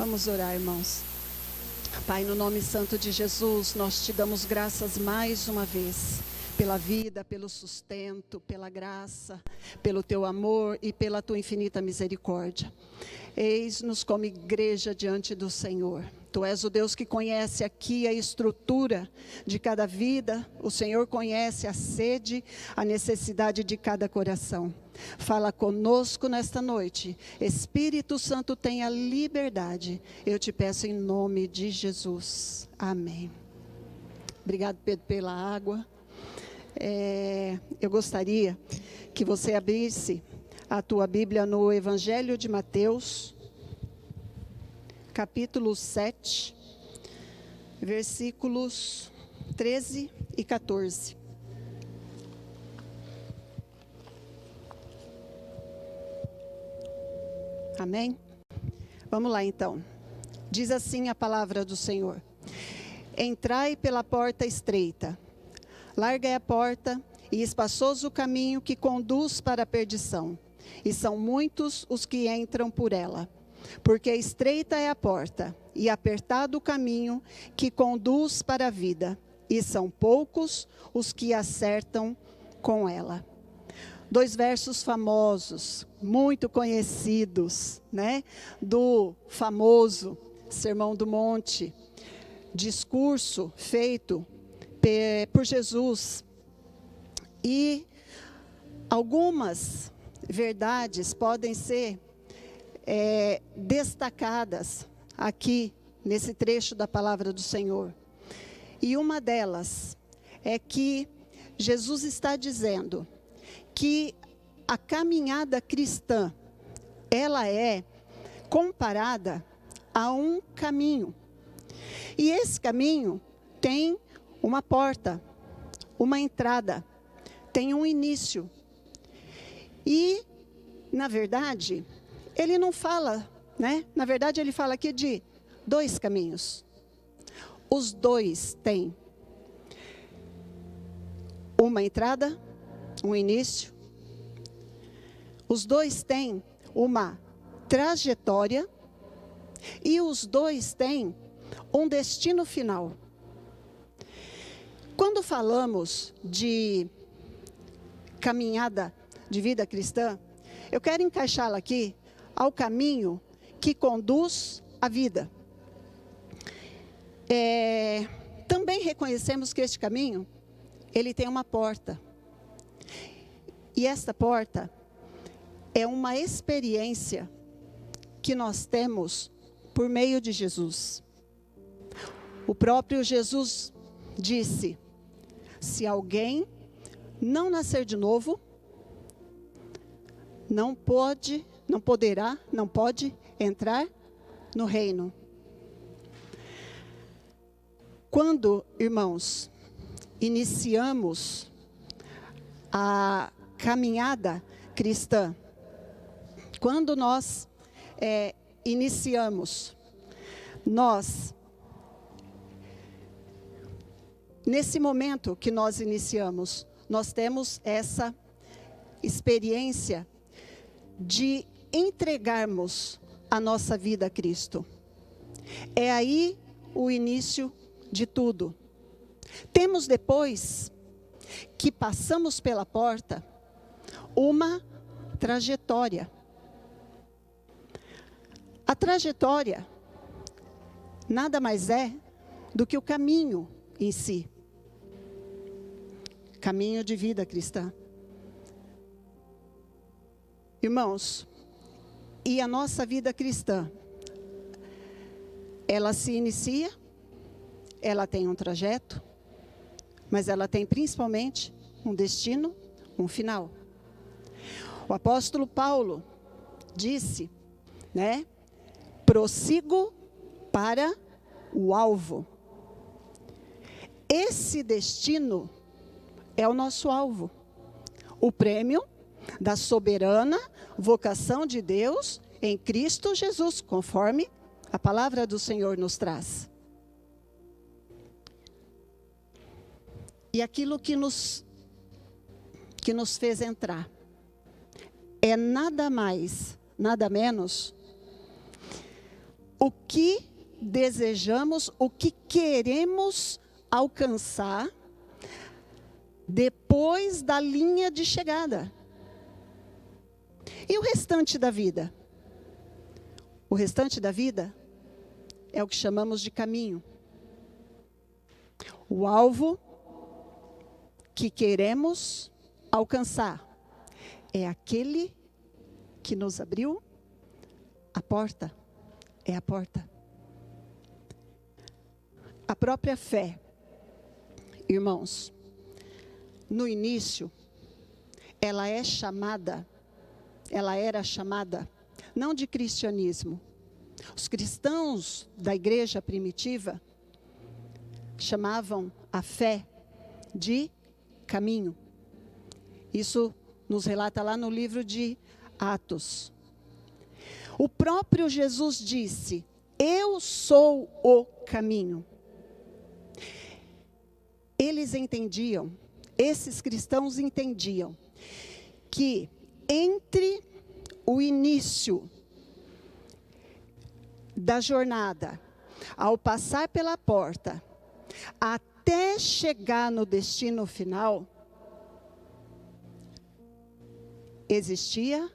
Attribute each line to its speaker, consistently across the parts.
Speaker 1: Vamos orar, irmãos. Pai, no nome santo de Jesus, nós te damos graças mais uma vez, pela vida, pelo sustento, pela graça, pelo teu amor e pela tua infinita misericórdia. Eis-nos como igreja diante do Senhor. Tu és o Deus que conhece aqui a estrutura de cada vida. O Senhor conhece a sede, a necessidade de cada coração. Fala conosco nesta noite. Espírito Santo, tenha liberdade. Eu te peço em nome de Jesus. Amém. Obrigado, Pedro, pela água. Eu gostaria que você abrisse a tua Bíblia no Evangelho de Mateus, capítulo 7, versículos 13 e 14. Amém? Vamos lá então. Diz assim a palavra do Senhor: Entrai pela porta estreita, larga é a porta e espaçoso o caminho que conduz para a perdição, e são muitos os que entram por ela. Porque estreita é a porta e apertado o caminho que conduz para a vida, e são poucos os que acertam com ela. Dois versos famosos, muito conhecidos, né? Do famoso Sermão do Monte, discurso feito por Jesus. E algumas verdades podem ser destacadas aqui nesse trecho da palavra do Senhor. E uma delas é que Jesus está dizendo que a caminhada cristã, ela é comparada a um caminho. E esse caminho tem uma porta, uma entrada, tem um início. E, na verdade, ele não fala, né? Na verdade, ele fala aqui de dois caminhos. Os dois têm uma entrada, um início. Os dois têm uma trajetória e os dois têm um destino final. Quando falamos de caminhada de vida cristã, eu quero encaixá-la aqui ao caminho que conduz à vida. Também reconhecemos que este caminho, ele tem uma porta. E esta porta é uma experiência que nós temos por meio de Jesus. O próprio Jesus disse: se alguém não nascer de novo, não pode entrar no reino. Quando, irmãos, iniciamos a caminhada cristã, quando nós iniciamos, nesse momento que nós iniciamos, nós temos essa experiência de entregarmos a nossa vida a Cristo. É aí o início de tudo. Temos depois que passamos pela porta uma trajetória. A trajetória nada mais é do que o caminho em si. Caminho de vida cristã. Irmãos, e a nossa vida cristã, ela se inicia, ela tem um trajeto, mas ela tem principalmente um destino, um final. O apóstolo Paulo disse, né? Prossigo para o alvo. Esse destino é o nosso alvo. O prêmio da soberana vocação de Deus em Cristo Jesus, conforme a palavra do Senhor nos traz. E aquilo que nos fez entrar é nada mais, nada menos o que desejamos, o que queremos alcançar depois da linha de chegada. E o restante da vida? O restante da vida é o que chamamos de caminho. O alvo que queremos alcançar é aquele que nos abriu a porta. É a porta. A própria fé, irmãos, no início, ela era chamada, não de cristianismo. Os cristãos da igreja primitiva chamavam a fé de caminho. Isso nos relata lá no livro de Atos. O próprio Jesus disse: eu sou o caminho. Eles entendiam, esses cristãos entendiam, que entre o início da jornada, ao passar pela porta, até chegar no destino final, existia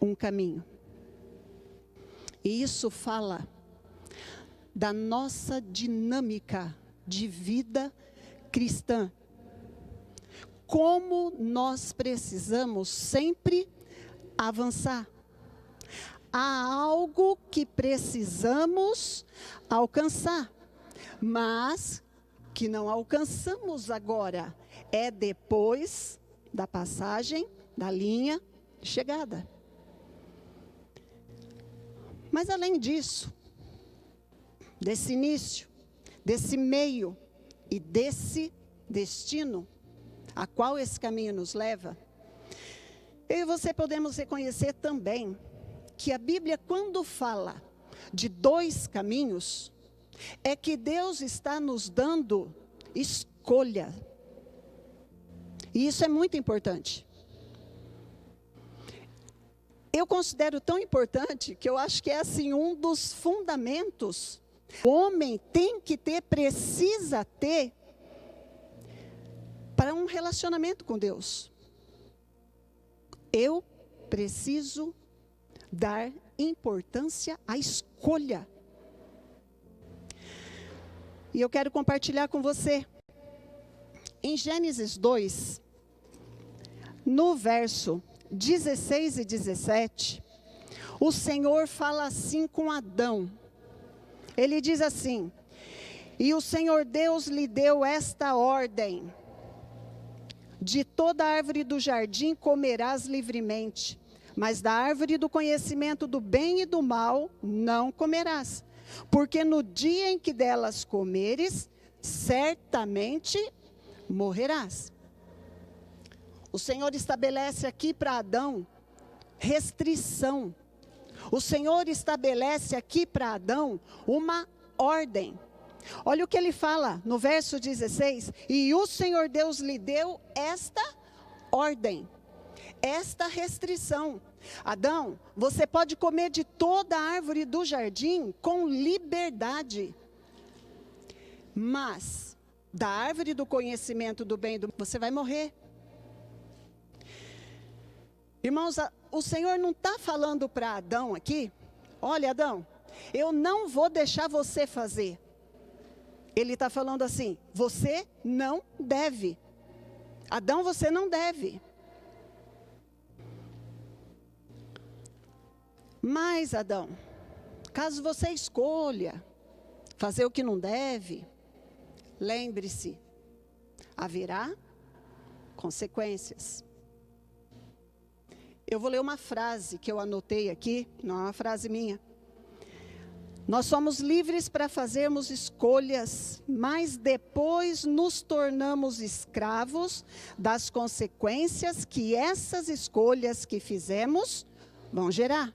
Speaker 1: um caminho. E isso fala da nossa dinâmica de vida cristã. Como nós precisamos sempre avançar. Há algo que precisamos alcançar, mas que não alcançamos agora. É depois da passagem da linha de chegada. Mas além disso, desse início, desse meio e desse destino, a qual esse caminho nos leva, eu e você podemos reconhecer também que a Bíblia, quando fala de dois caminhos, é que Deus está nos dando escolha. E isso é muito importante. Eu considero tão importante que eu acho que é assim um dos fundamentos. O homem tem que ter, precisa ter, para um relacionamento com Deus. Eu preciso dar importância à escolha. E eu quero compartilhar com você. Em Gênesis 2, no verso 16 e 17, o Senhor fala assim com Adão. Ele diz assim: e o Senhor Deus lhe deu esta ordem: de toda árvore do jardim comerás livremente, mas da árvore do conhecimento do bem e do mal não comerás, porque no dia em que delas comeres, certamente morrerás. O Senhor estabelece aqui para Adão restrição. O Senhor estabelece aqui para Adão uma ordem. Olha o que ele fala no verso 16. E o Senhor Deus lhe deu esta ordem, esta restrição. Adão, você pode comer de toda a árvore do jardim com liberdade. Mas da árvore do conhecimento do bem e do mal, você vai morrer. Irmãos, o Senhor não está falando para Adão aqui: olha, Adão, eu não vou deixar você fazer. Ele está falando assim: você não deve. Adão, você não deve. Mas, Adão, caso você escolha fazer o que não deve, lembre-se, haverá consequências. Eu vou ler uma frase que eu anotei aqui, não é uma frase minha. Nós somos livres para fazermos escolhas, mas depois nos tornamos escravos das consequências que essas escolhas que fizemos vão gerar.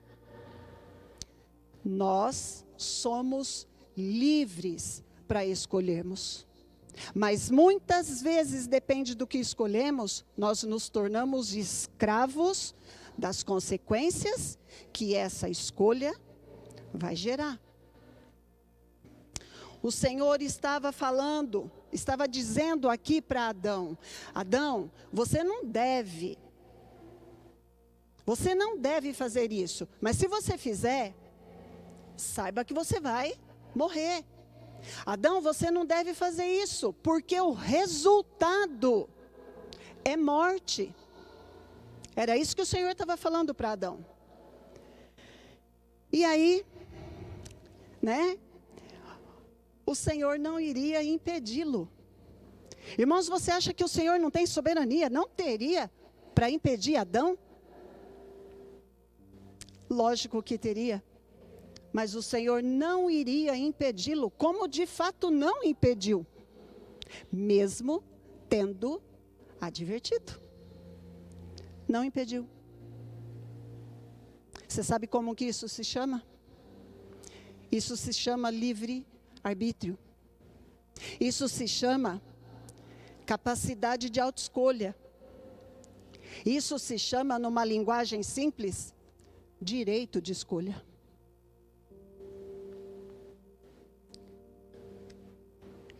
Speaker 1: Nós somos livres para escolhermos. Mas muitas vezes, depende do que escolhemos, nós nos tornamos escravos das consequências que essa escolha vai gerar. O Senhor estava falando, estava dizendo aqui para Adão: Adão, você não deve fazer isso. Mas se você fizer, saiba que você vai morrer. Adão, você não deve fazer isso, porque o resultado é morte. Era isso que o Senhor estava falando para Adão. E aí, né? O Senhor não iria impedi-lo. Irmãos, você acha que o Senhor não tem soberania? Não teria para impedir Adão? Lógico que teria. Mas o Senhor não iria impedi-lo, como de fato não impediu. Mesmo tendo advertido. Não impediu. Você sabe como que isso se chama? Isso se chama livre-arbítrio. Isso se chama capacidade de autoescolha. Isso se chama, numa linguagem simples, direito de escolha.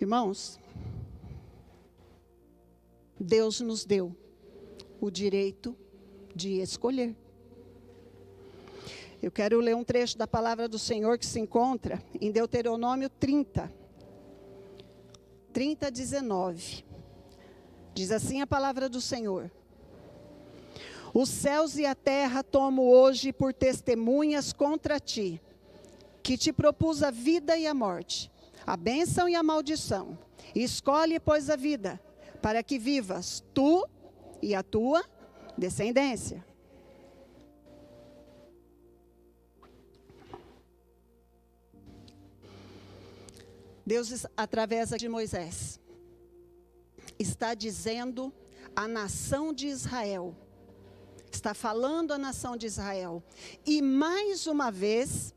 Speaker 1: Irmãos, Deus nos deu o direito de escolher. Eu quero ler um trecho da palavra do Senhor que se encontra em Deuteronômio 30, 19. Diz assim a palavra do Senhor: os céus e a terra tomo hoje por testemunhas contra ti, que te propus a vida e a morte, a bênção e a maldição. Escolhe, pois, a vida, para que vivas tu e a tua descendência. Deus, através de Moisés, está dizendo à nação de Israel, está falando à nação de Israel, e mais uma vez,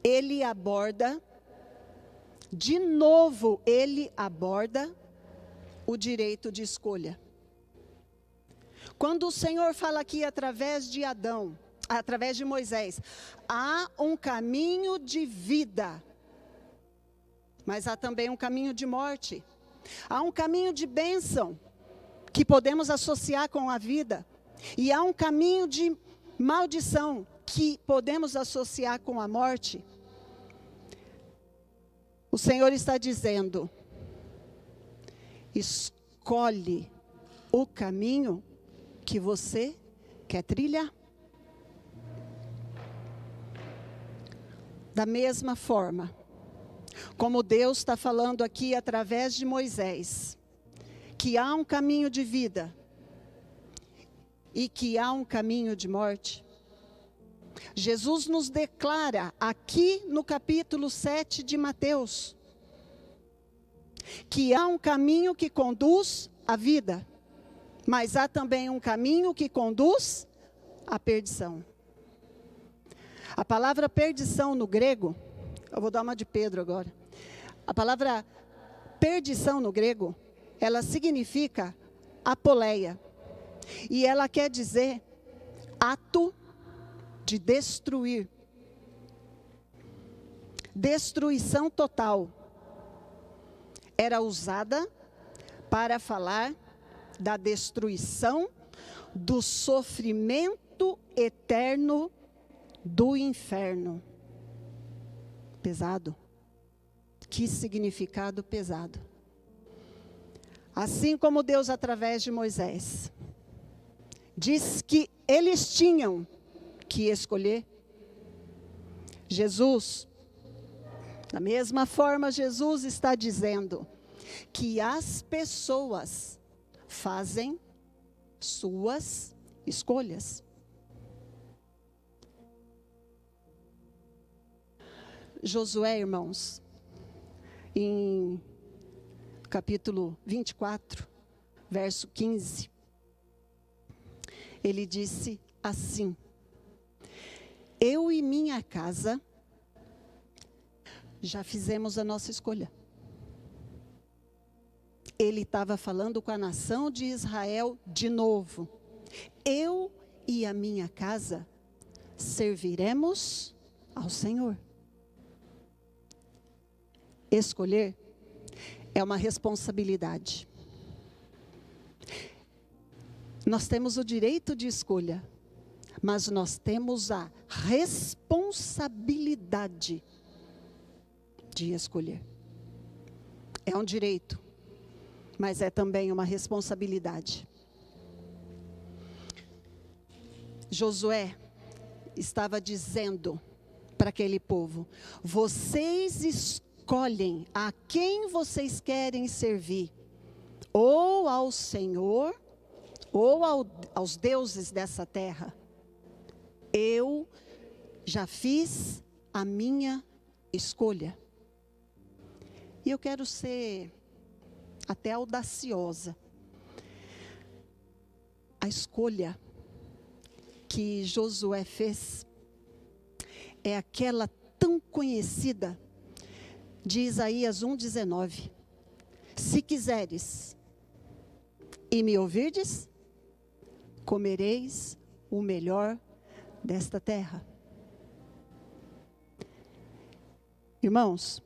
Speaker 1: ele aborda, de novo, ele aborda o direito de escolha. Quando o Senhor fala aqui através de Adão, através de Moisés, há um caminho de vida, mas há também um caminho de morte. Há um caminho de bênção, que podemos associar com a vida. E há um caminho de maldição, que podemos associar com a morte. O Senhor está dizendo: escolhe o caminho que você quer trilhar. Da mesma forma, como Deus está falando aqui através de Moisés, que há um caminho de vida e que há um caminho de morte, Jesus nos declara aqui no capítulo 7 de Mateus, que há um caminho que conduz à vida, mas há também um caminho que conduz à perdição. A palavra perdição no grego, eu vou dar uma de Pedro agora. A palavra perdição no grego, ela significa apoleia. E ela quer dizer ato de destruir. Destruição total. Era usada para falar da destruição, do sofrimento eterno do inferno. Pesado. Que significado pesado. Assim como Deus, através de Moisés, diz que eles tinham que escolher, Jesus, da mesma forma, Jesus está dizendo que as pessoas fazem suas escolhas. Josué, irmãos, em capítulo 24, verso 15, ele disse assim: eu e minha casa já fizemos a nossa escolha. Ele estava falando com a nação de Israel de novo. Eu e a minha casa serviremos ao Senhor. Escolher é uma responsabilidade. Nós temos o direito de escolha, mas nós temos a responsabilidade de escolher. É um direito, mas é também uma responsabilidade. Josué estava dizendo para aquele povo: vocês escolhem a quem vocês querem servir, ou ao Senhor, ou aos deuses dessa terra. Eu já fiz a minha escolha. E eu quero ser até audaciosa. A escolha que Josué fez é aquela tão conhecida de Isaías 1:19. Se quiseres e me ouvirdes, comereis o melhor desta terra. Irmãos,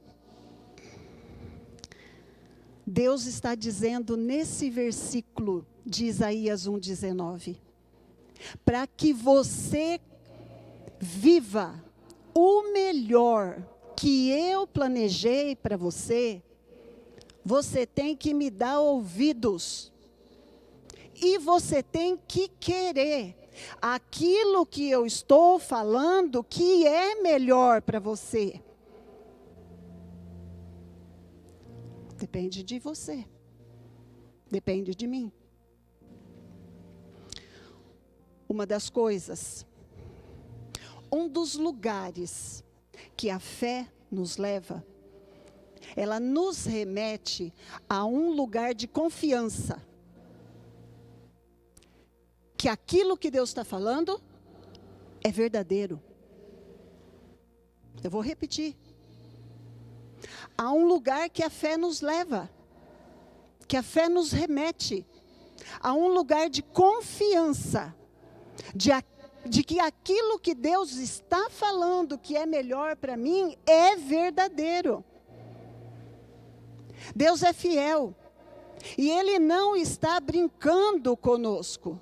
Speaker 1: Deus está dizendo nesse versículo de Isaías 1:19, para que você viva o melhor que eu planejei para você, você tem que me dar ouvidos. E você tem que querer aquilo que eu estou falando que é melhor para você. Depende de você. Depende de mim. Uma das coisas, um dos lugares que a fé nos leva, ela nos remete a um lugar de confiança. Que aquilo que Deus está falando é verdadeiro. Eu vou repetir. Há um lugar que a fé nos leva, que a fé nos remete a um lugar de confiança, de que aquilo que Deus está falando que é melhor para mim é verdadeiro. Deus é fiel e Ele não está brincando conosco.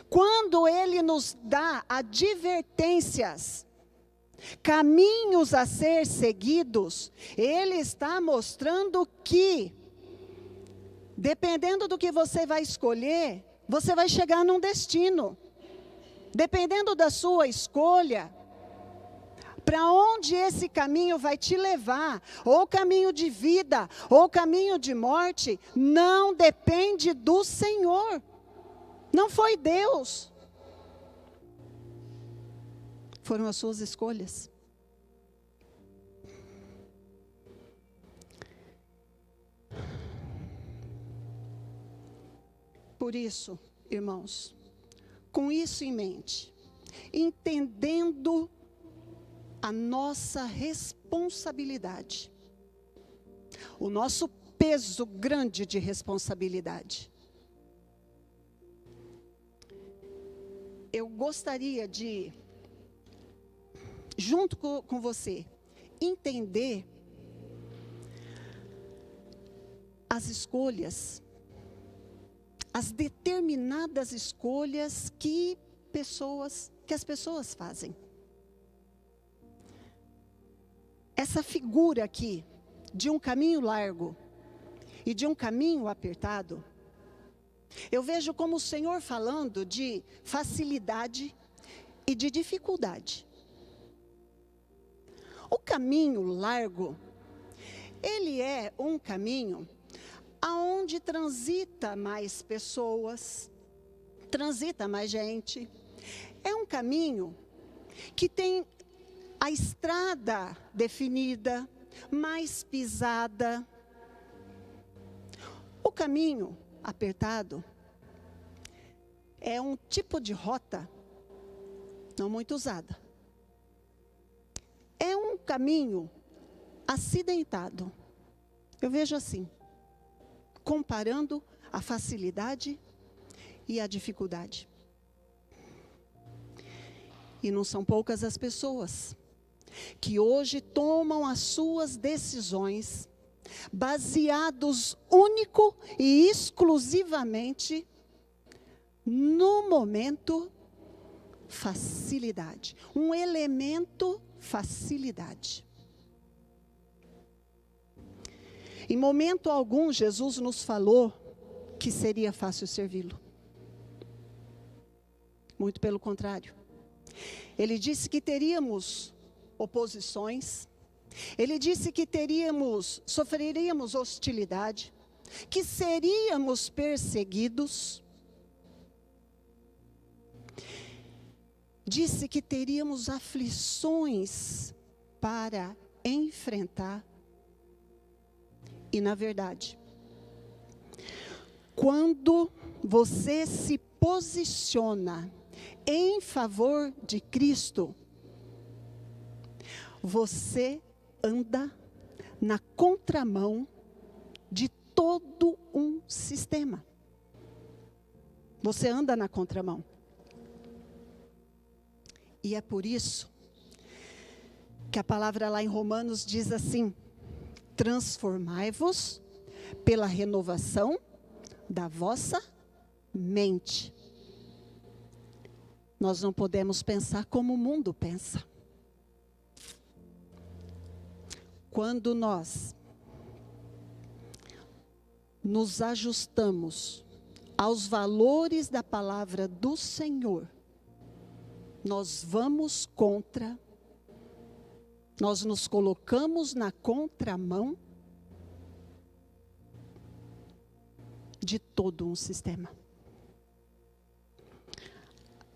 Speaker 1: Quando Ele nos dá advertências, caminhos a ser seguidos, Ele está mostrando que, dependendo do que você vai escolher, você vai chegar num destino. Dependendo da sua escolha, para onde esse caminho vai te levar, ou caminho de vida, ou caminho de morte, não depende do Senhor. Não foi Deus. Foram as suas escolhas. Por isso, irmãos, com isso em mente, entendendo a nossa responsabilidade, o nosso peso grande de responsabilidade, eu gostaria de, junto com você, entender as escolhas, as determinadas escolhas que as pessoas fazem. Essa figura aqui, de um caminho largo e de um caminho apertado, eu vejo como o Senhor falando de facilidade e de dificuldade. O caminho largo, ele é um caminho aonde transita mais pessoas, transita mais gente. É um caminho que tem a estrada definida, mais pisada. O caminho apertado é um tipo de rota não muito usada. É um caminho acidentado. Eu vejo assim, comparando a facilidade e a dificuldade. E não são poucas as pessoas que hoje tomam as suas decisões baseados único e exclusivamente no momento facilidade. Um elemento facilidade. Em momento algum, Jesus nos falou que seria fácil servi-lo. Muito pelo contrário. Ele disse que teríamos oposições. Ele disse que sofreríamos hostilidade, que seríamos perseguidos. Disse que teríamos aflições para enfrentar. E na verdade, quando você se posiciona em favor de Cristo, você anda na contramão de todo um sistema. Você anda na contramão. E é por isso que a palavra lá em Romanos diz assim: transformai-vos pela renovação da vossa mente. Nós não podemos pensar como o mundo pensa. Quando nós nos ajustamos aos valores da palavra do Senhor, nós vamos contra, nós nos colocamos na contramão de todo um sistema.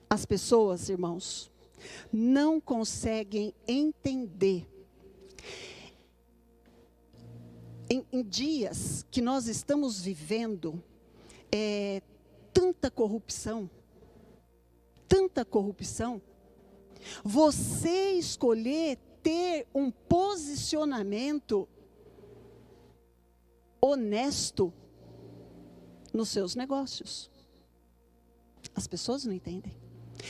Speaker 1: As pessoas, irmãos, não conseguem entender. Em dias que nós estamos vivendo, tanta corrupção, você escolher ter um posicionamento honesto nos seus negócios. As pessoas não entendem.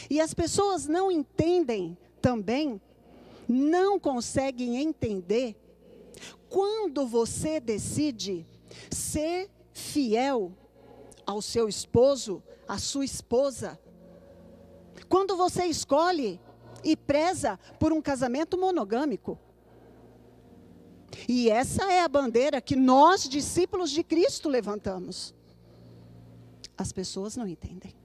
Speaker 1: E as pessoas não entendem também, não conseguem entender, quando você decide ser fiel ao seu esposo, à sua esposa. Quando você escolhe e preza por um casamento monogâmico. E essa é a bandeira que nós, discípulos de Cristo, levantamos. As pessoas não entendem.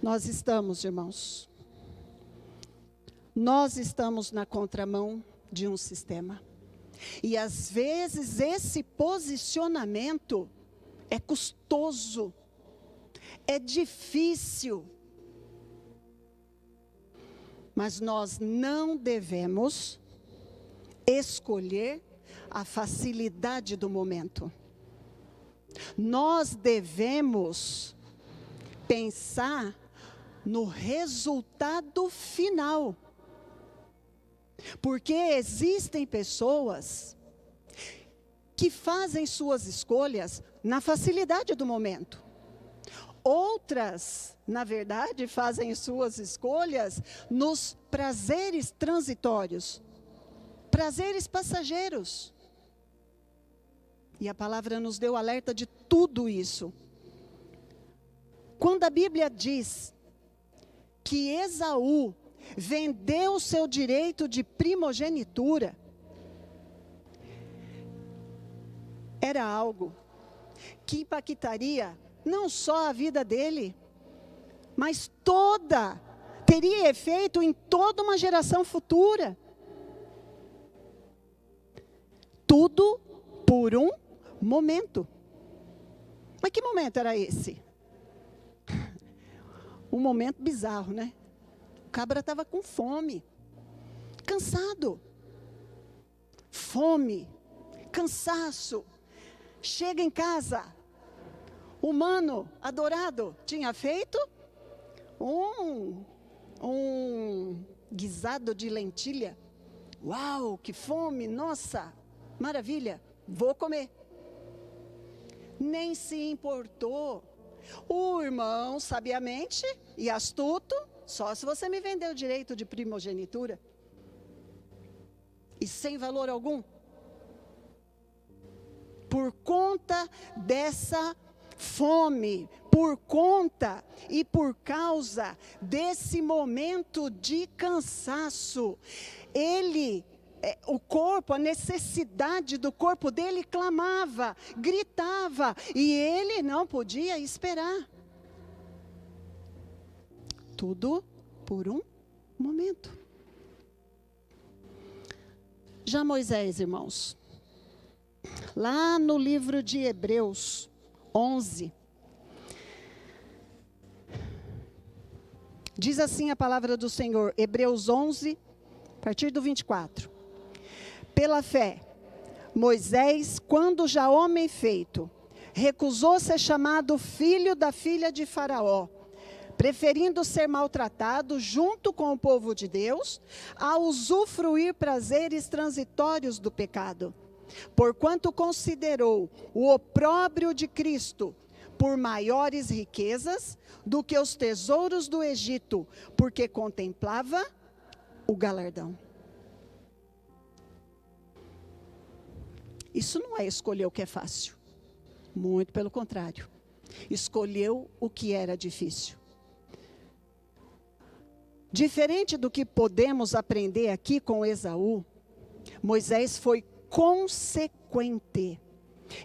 Speaker 1: Nós estamos, irmãos, na contramão de um sistema. E às vezes esse posicionamento é custoso, é difícil. Mas nós não devemos escolher a facilidade do momento. Nós devemos pensar no resultado final. Porque existem pessoas que fazem suas escolhas na facilidade do momento. Outras, na verdade, fazem suas escolhas nos prazeres transitórios, prazeres passageiros. E a palavra nos deu alerta de tudo isso. Quando a Bíblia diz que Esaú vendeu o seu direito de primogenitura, era algo que impactaria não só a vida dele, mas teria efeito em toda uma geração futura. Tudo por um momento. Mas que momento era esse? Um momento bizarro, né? O cabra estava com fome, cansado. Fome, cansaço. Chega em casa, o mano adorado tinha feito um guisado de lentilha. Uau, que fome, nossa, maravilha, vou comer. Nem se importou. O irmão, sabiamente e astuto, Só se você me vender o direito de primogenitura. E sem valor algum. Por conta dessa fome, por conta e por causa desse momento de cansaço, o corpo, a necessidade do corpo dele clamava, gritava, e ele não podia esperar. Tudo por um momento. Já Moisés, irmãos, lá no livro de Hebreus 11, diz assim a palavra do Senhor, Hebreus 11, a partir do 24. Pela fé, Moisés, quando já homem feito, recusou ser chamado filho da filha de Faraó, preferindo ser maltratado junto com o povo de Deus, a usufruir prazeres transitórios do pecado. Porquanto considerou o opróbrio de Cristo por maiores riquezas do que os tesouros do Egito, porque contemplava o galardão. Isso não é escolher o que é fácil. Muito pelo contrário. Escolheu o que era difícil. Diferente do que podemos aprender aqui com Esaú, Moisés foi consequente.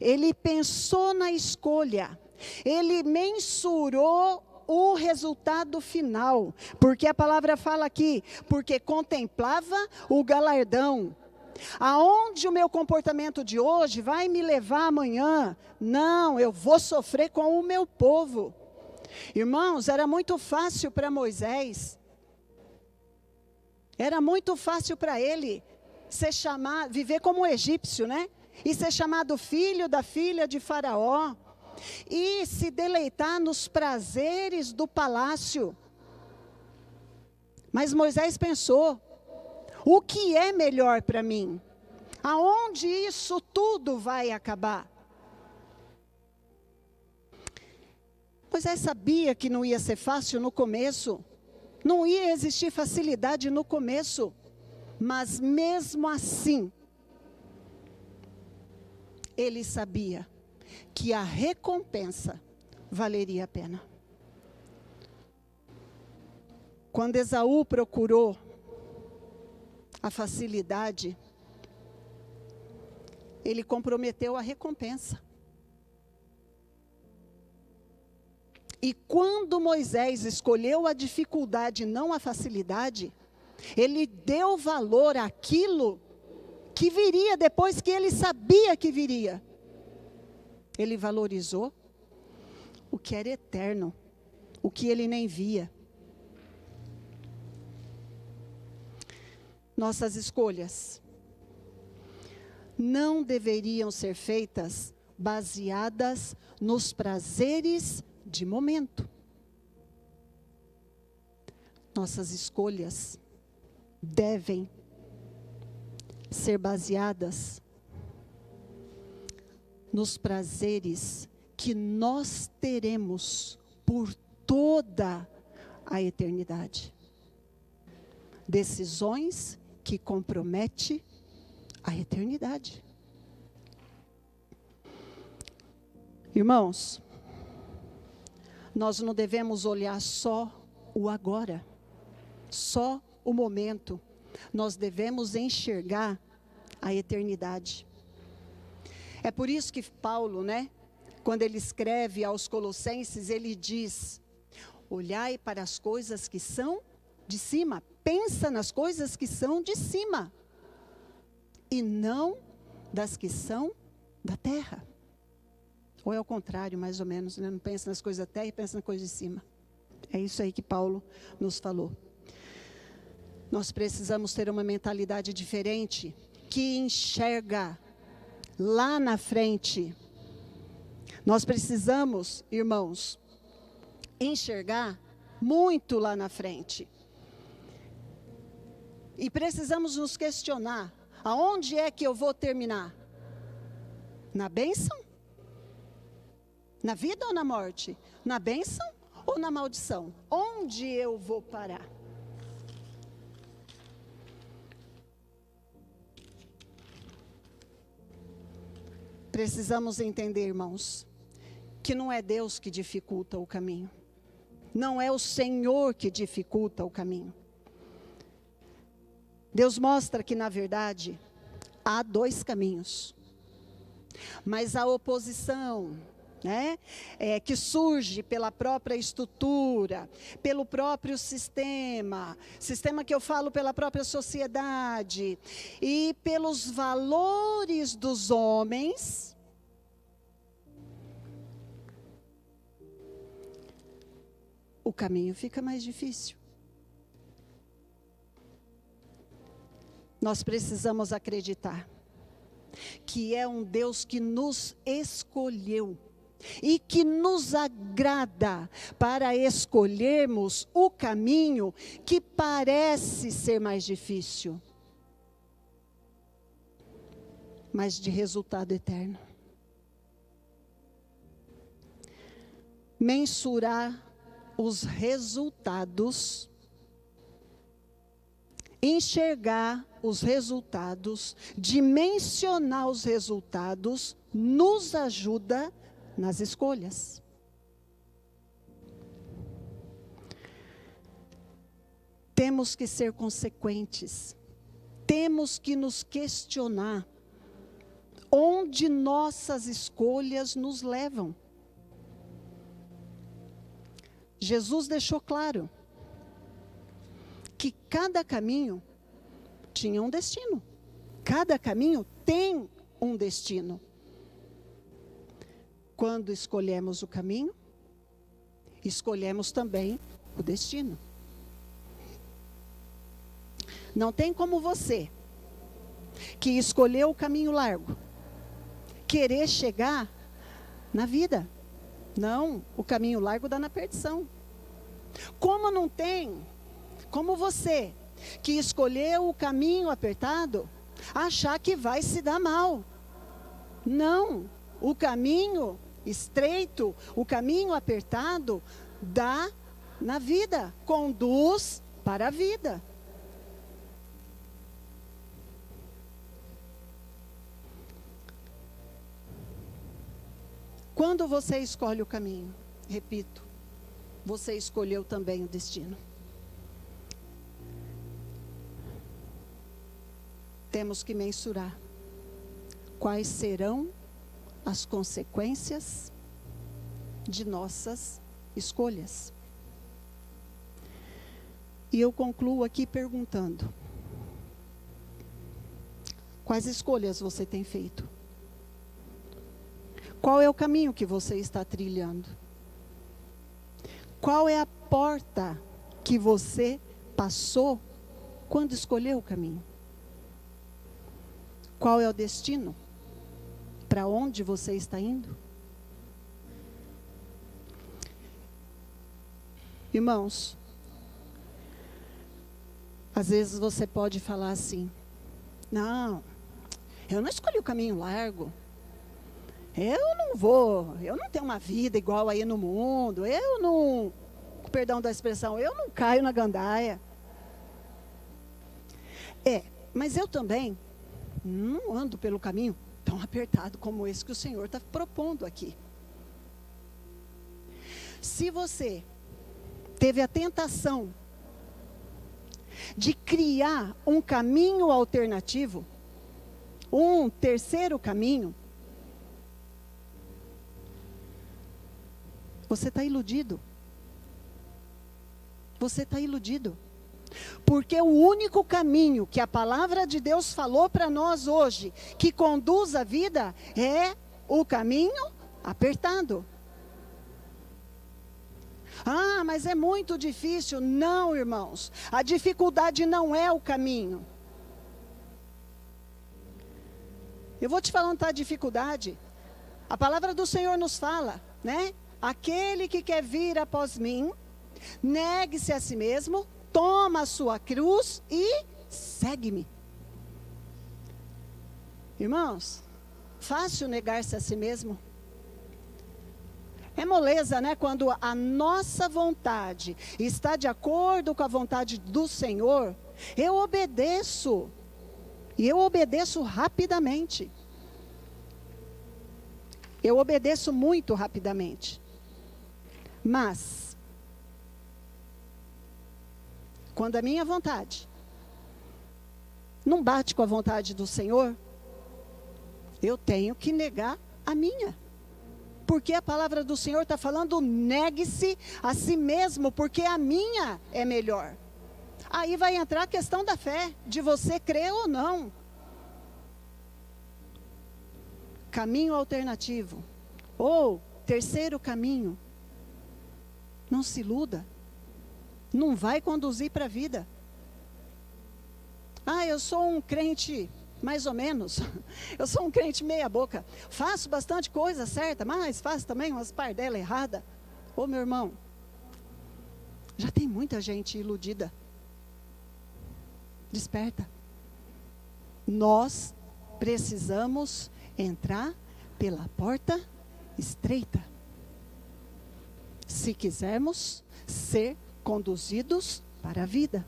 Speaker 1: Ele pensou na escolha. Ele mensurou o resultado final. Porque a palavra fala aqui, porque contemplava o galardão. Aonde o meu comportamento de hoje vai me levar amanhã? Não, eu vou sofrer com o meu povo. Irmãos, era muito fácil para Moisés. Era muito fácil para ele viver como um egípcio, né? E ser chamado filho da filha de Faraó. E se deleitar nos prazeres do palácio. Mas Moisés pensou, o que é melhor para mim? Aonde isso tudo vai acabar? Moisés sabia que não ia ser fácil no começo. Não ia existir facilidade no começo. Mas mesmo assim, ele sabia que a recompensa valeria a pena. Quando Esaú procurou a facilidade, ele comprometeu a recompensa. E quando Moisés escolheu a dificuldade, não a facilidade, ele deu valor àquilo que viria depois que ele sabia que viria. Ele valorizou o que era eterno, o que ele nem via. Nossas escolhas não deveriam ser feitas baseadas nos prazeres de momento. Nossas escolhas devem ser baseadas nos prazeres que nós teremos por toda a eternidade. Decisões que comprometem a eternidade. Irmãos, nós não devemos olhar só o agora, só o momento. Nós devemos enxergar a eternidade. É por isso que Paulo, quando ele escreve aos Colossenses, ele diz: olhai para as coisas que são de cima, pensa nas coisas que são de cima, e não das que são da terra. Ou é o contrário, mais ou menos, não pensa nas coisas da terra e pensa nas coisas de cima. É isso aí que Paulo nos falou. Nós precisamos ter uma mentalidade diferente, que enxerga lá na frente. Nós precisamos, irmãos, enxergar muito lá na frente. E precisamos nos questionar, aonde é que eu vou terminar? Na bênção? Na vida ou na morte? Na bênção ou na maldição? Onde eu vou parar? Precisamos entender, irmãos, que não é Deus que dificulta o caminho. Não é o Senhor que dificulta o caminho. Deus mostra que, na verdade, há dois caminhos. Mas a oposição, né, que surge pela própria estrutura, pelo próprio sistema que eu falo pela própria sociedade, e pelos valores dos homens, o caminho fica mais difícil. Nós precisamos acreditar que é um Deus que nos escolheu e que nos agrada para escolhermos o caminho que parece ser mais difícil, mas de resultado eterno. Mensurar os resultados, enxergar os resultados, dimensionar os resultados, nos ajuda nas escolhas. Temos que ser consequentes, temos que nos questionar onde nossas escolhas nos levam. Jesus deixou claro que cada caminho tinha um destino. Cada caminho tem um destino. Quando escolhemos o caminho, escolhemos também o destino. Não tem como você, que escolheu o caminho largo, querer chegar na vida. Não, o caminho largo dá na perdição. Como não tem, como você, que escolheu o caminho apertado, achar que vai se dar mal. Não, o caminho estreito, o caminho apertado, dá na vida, conduz para a vida. Quando você escolhe o caminho, repito, você escolheu também o destino. Temos que mensurar quais serão as consequências de nossas escolhas. E eu concluo aqui perguntando: quais escolhas você tem feito? Qual é o caminho que você está trilhando? Qual é a porta que você passou quando escolheu o caminho? Qual é o destino? Para onde você está indo? Irmãos, às vezes você pode falar assim: não, eu não escolhi o caminho largo. Eu não tenho uma vida igual aí no mundo. Eu não, perdão da expressão, eu não caio na gandaia. Mas eu também não ando pelo caminho tão apertado como esse que o Senhor está propondo aqui. Se você teve a tentação de criar um caminho alternativo, um terceiro caminho, você está iludido. Você está iludido. Porque o único caminho que a palavra de Deus falou para nós hoje, que conduz à vida, é o caminho apertado. Ah, mas é muito difícil. Não, irmãos. A dificuldade não é o caminho. Eu vou te falar onde está a dificuldade. A palavra do Senhor nos fala, né? Aquele que quer vir após mim, negue-se a si mesmo, toma a sua cruz e segue-me. Irmãos, fácil negar-se a si mesmo? É moleza, né? Quando a nossa vontade está de acordo com a vontade do Senhor, eu obedeço. E eu obedeço rapidamente. Eu obedeço muito rapidamente. Mas, quando a minha vontade não bate com a vontade do Senhor, eu tenho que negar a minha. Porque a palavra do Senhor está falando, negue-se a si mesmo, porque a minha é melhor. Aí vai entrar a questão da fé, de você crer ou não. Caminho alternativo. Ou, terceiro caminho. Não se iluda. Não vai conduzir para a vida. Ah, eu sou um crente, mais ou menos. Eu sou um crente meia boca. Faço bastante coisa certa, mas faço também umas pardelas erradas. Ô, meu irmão, já tem muita gente iludida. Desperta. Nós precisamos entrar pela porta estreita. Se quisermos ser conduzidos para a vida.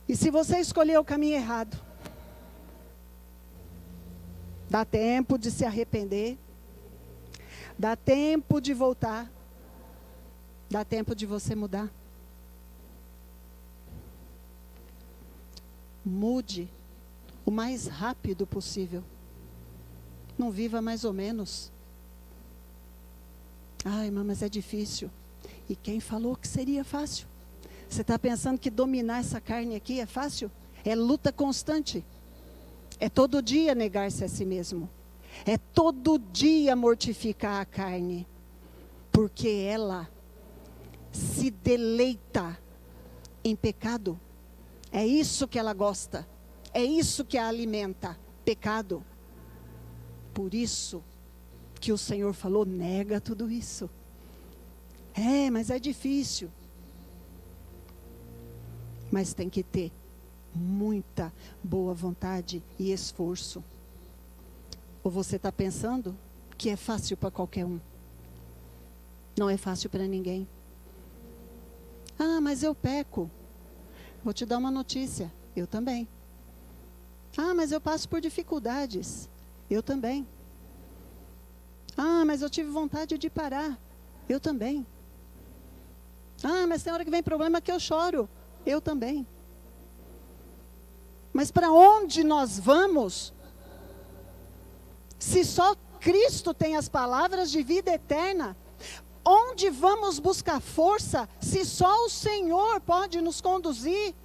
Speaker 1: E se você escolher o caminho errado, dá tempo de se arrepender, dá tempo de voltar, dá tempo de você mudar. Mude o mais rápido possível. Não viva mais ou menos. Ai, irmã, mas é difícil. E quem falou que seria fácil? Você está pensando que dominar essa carne aqui é fácil? É luta constante. É todo dia negar-se a si mesmo. É todo dia mortificar a carne. Porque ela se deleita em pecado. É isso que ela gosta. É isso que a alimenta. Pecado. Por isso que o Senhor falou, nega tudo isso. É, mas é difícil. Mas tem que ter muita boa vontade e esforço. Ou você está pensando que é fácil para qualquer um? Não é fácil para ninguém. Ah, mas eu peco. Vou te dar uma notícia. Eu também. Ah, mas eu passo por dificuldades. Eu também. Ah, mas eu tive vontade de parar. Eu também. Ah, mas tem hora que vem problema que eu choro. Eu também. Mas para onde nós vamos? Se só Cristo tem as palavras de vida eterna. Onde vamos buscar força se só o Senhor pode nos conduzir?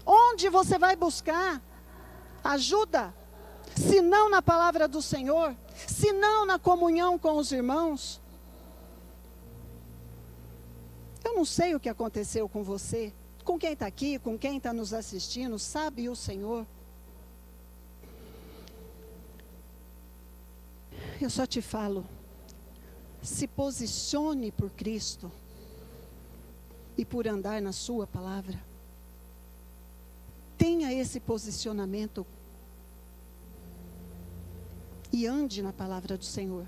Speaker 1: Onde você vai buscar ajuda? Se não na palavra do Senhor? Se não na comunhão com os irmãos? Eu não sei o que aconteceu com você, com quem está aqui, com quem está nos assistindo, sabe o Senhor. Eu só te falo, se posicione por Cristo e por andar na sua palavra. Tenha esse posicionamento e ande na palavra do Senhor.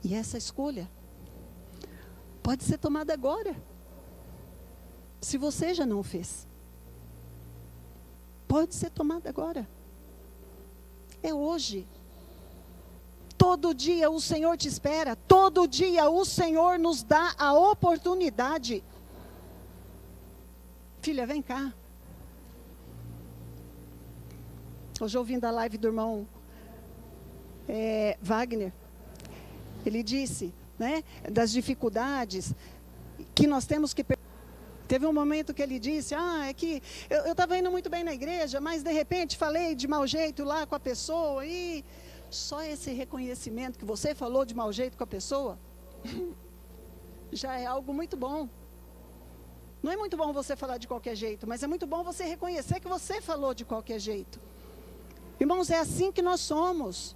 Speaker 1: E essa escolha pode ser tomada agora. Se você já não fez. Pode ser tomada agora. É hoje. Todo dia o Senhor te espera. Todo dia o Senhor nos dá a oportunidade. Filha, vem cá. Hoje ouvindo a live do irmão Wagner, ele disse, né, das dificuldades que nós temos que... Teve um momento que ele disse, é que eu estava indo muito bem na igreja, mas de repente falei de mau jeito lá com a pessoa, e só esse reconhecimento que você falou de mau jeito com a pessoa, já é algo muito bom. Não é muito bom você falar de qualquer jeito, mas é muito bom você reconhecer que você falou de qualquer jeito. Irmãos, é assim que nós somos.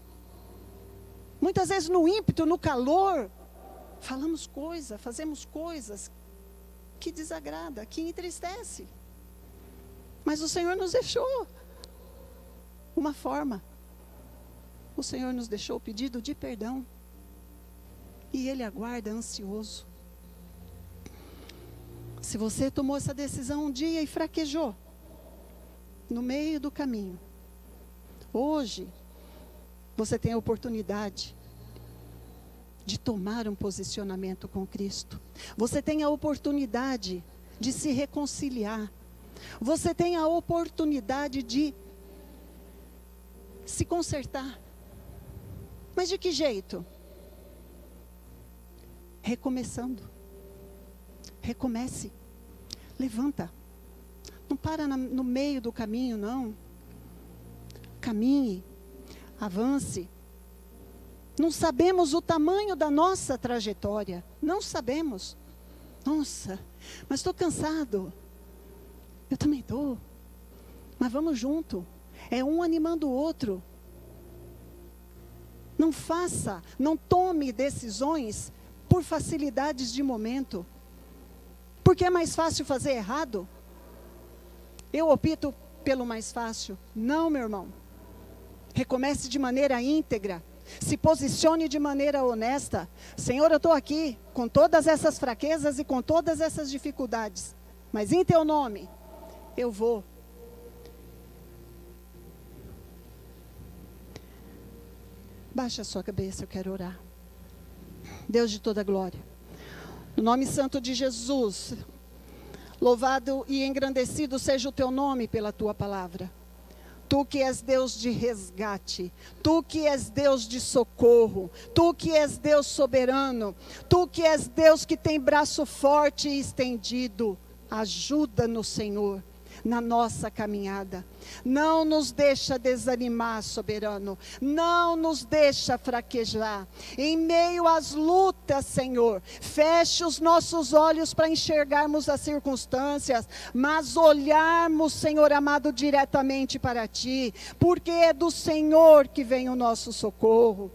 Speaker 1: Muitas vezes no ímpeto, no calor, falamos coisas, fazemos coisas que desagrada, que entristece. Mas o Senhor nos deixou uma forma o Senhor nos deixou o pedido de perdão. E Ele aguarda ansioso. Se você tomou essa decisão um dia e fraquejou, no meio do caminho, hoje, você tem a oportunidade de tomar um posicionamento com Cristo. Você tem a oportunidade de se reconciliar. Você tem a oportunidade de se consertar. Mas de que jeito? Recomeçando. Recomece. Levanta. Não para no meio do caminho, não. Caminhe. Avance. Não sabemos o tamanho da nossa trajetória. Não sabemos. Nossa, mas estou cansado. Eu também estou. Mas vamos junto. É um animando o outro. Não faça, não tome decisões por facilidades de momento. Porque é mais fácil fazer errado? Eu opto pelo mais fácil. Não, meu irmão. Recomece de maneira íntegra. Se posicione de maneira honesta. Senhor, eu estou aqui com todas essas fraquezas e com todas essas dificuldades. Mas em teu nome, eu vou. Baixa a sua cabeça, eu quero orar. Deus de toda glória. No nome santo de Jesus, louvado e engrandecido seja o teu nome pela tua palavra. Tu que és Deus de resgate, Tu que és Deus de socorro, Tu que és Deus soberano, Tu que és Deus que tem braço forte e estendido, ajuda-nos, Senhor, na nossa caminhada. Não nos deixa desanimar, soberano. Não nos deixa fraquejar. Em meio às lutas, Senhor, feche os nossos olhos para enxergarmos as circunstâncias, mas olharmos, Senhor amado, diretamente para Ti, porque é do Senhor que vem o nosso socorro.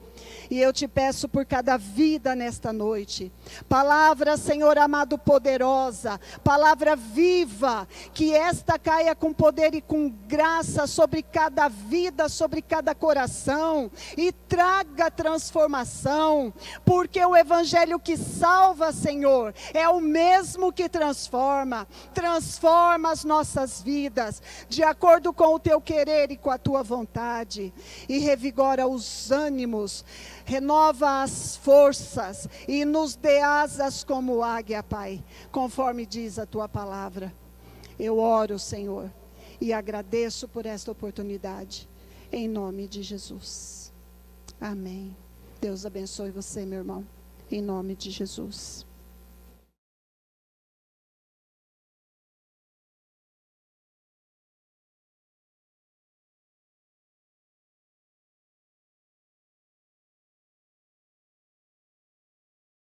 Speaker 1: E eu te peço por cada vida nesta noite, palavra, Senhor amado, poderosa, palavra viva, que esta caia com poder e com graça sobre cada vida, sobre cada coração, e traga transformação, porque o evangelho que salva, Senhor, é o mesmo que transforma as nossas vidas, de acordo com o teu querer e com a tua vontade, e revigora os ânimos, renova as forças e nos dê asas como águia, Pai, conforme diz a tua palavra. Eu oro, Senhor, e agradeço por esta oportunidade, em nome de Jesus. Amém. Deus abençoe você, meu irmão, em nome de Jesus.